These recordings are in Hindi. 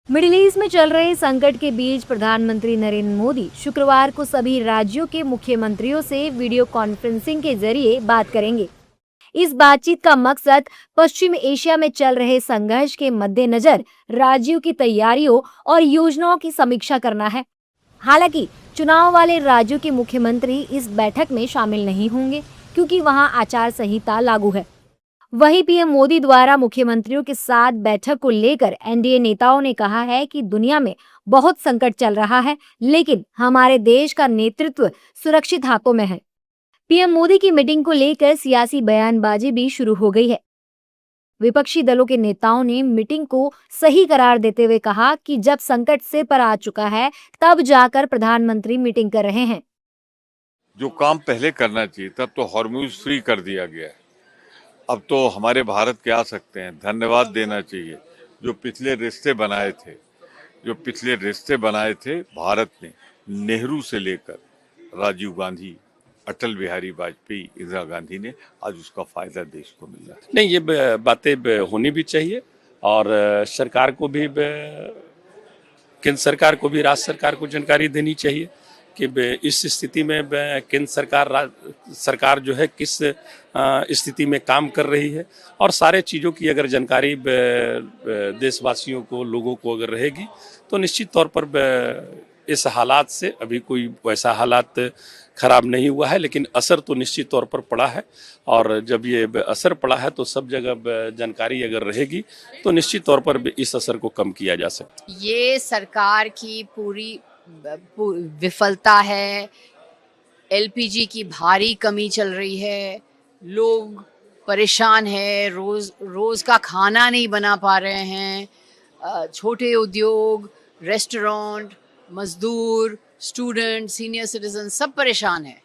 मिडिल ईस्ट में चल रहे संकट के बीच प्रधानमंत्री नरेंद्र मोदी शुक्रवार को सभी राज्यों के मुख्यमंत्रियों से वीडियो कॉन्फ्रेंसिंग के जरिए बात करेंगे। इस बातचीत का मकसद पश्चिम एशिया में चल रहे संघर्ष के मद्देनजर राज्यों की तैयारियों और योजनाओं की समीक्षा करना है। हालांकि चुनाव वाले राज्यों के मुख्यमंत्री इस बैठक में शामिल नहीं होंगे, क्योंकि वहां आचार संहिता लागू है। वहीं पीएम मोदी द्वारा मुख्यमंत्रियों के साथ बैठक को लेकर एनडीए नेताओं ने कहा है कि दुनिया में बहुत संकट चल रहा है, लेकिन हमारे देश का नेतृत्व सुरक्षित हाथों में है। पीएम मोदी की मीटिंग को लेकर सियासी बयानबाजी भी शुरू हो गई है। विपक्षी दलों के नेताओं ने मीटिंग को सही करार देते हुए कहा कि जब संकट सिर पर आ चुका है, तब जाकर प्रधानमंत्री मीटिंग कर रहे हैं। जो काम पहले करना चाहिए तब तो हॉर्मूज फ्री कर दिया गया है। अब तो हमारे भारत के आ सकते हैं, धन्यवाद देना चाहिए। जो पिछले रिश्ते बनाए थे भारत ने, नेहरू से लेकर राजीव गांधी, अटल बिहारी वाजपेयी, इंदिरा गांधी ने, आज उसका फायदा देश को मिल रहा है। नहीं, ये बातें होनी भी चाहिए और सरकार को भी, केंद्र सरकार को भी राज्य सरकार को जानकारी देनी चाहिए कि इस स्थिति में केंद्र सरकार जो है किस स्थिति में काम कर रही है, और सारे चीज़ों की अगर जानकारी देशवासियों को, लोगों को अगर रहेगी तो निश्चित तौर पर इस हालात से, अभी कोई वैसा हालात खराब नहीं हुआ है, लेकिन असर तो निश्चित तौर पर पड़ा है। और जब ये असर पड़ा है तो सब जगह जानकारी अगर रहेगी तो निश्चित तौर पर इस असर को कम किया जा सकता है। ये सरकार की पूरी विफलता है। एलपीजी की भारी कमी चल रही है, लोग परेशान है, रोज का खाना नहीं बना पा रहे हैं। छोटे उद्योग, रेस्टोरेंट, मजदूर, स्टूडेंट, सीनियर सिटीजन सब परेशान है।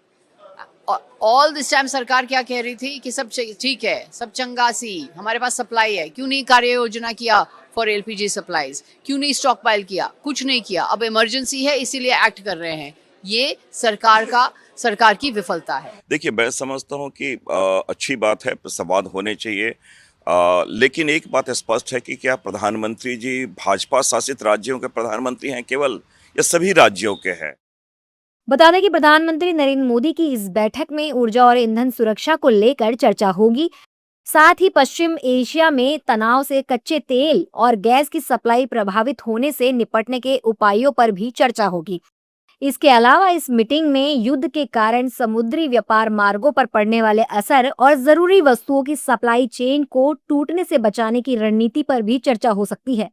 ऑल दिस टाइम सरकार क्या कह रही थी कि सब ठीक है, सब चंगासी, हमारे पास सप्लाई है। क्यों नहीं कार्य योजना किया फॉर एलपीजी सप्लाईज? क्यों नहीं स्टॉक पाइल किया? कुछ नहीं किया। अब इमरजेंसी है इसीलिए एक्ट कर रहे हैं। ये सरकार की विफलता है। देखिए, मैं समझता हूँ कि अच्छी बात है, संवाद होने चाहिए, लेकिन एक बात स्पष्ट है कि क्या प्रधानमंत्री जी भाजपा शासित राज्यों के प्रधानमंत्री हैं केवल, या सभी राज्यों के हैं? बता दें कि प्रधानमंत्री नरेंद्र मोदी की इस बैठक में ऊर्जा और ईंधन सुरक्षा को लेकर चर्चा होगी। साथ ही पश्चिम एशिया में तनाव से कच्चे तेल और गैस की सप्लाई प्रभावित होने से निपटने के उपायों पर भी चर्चा होगी। इसके अलावा इस मीटिंग में युद्ध के कारण समुद्री व्यापार मार्गों पर पड़ने वाले असर और जरूरी वस्तुओं की सप्लाई चेन को टूटने से बचाने की रणनीति पर भी चर्चा हो सकती है।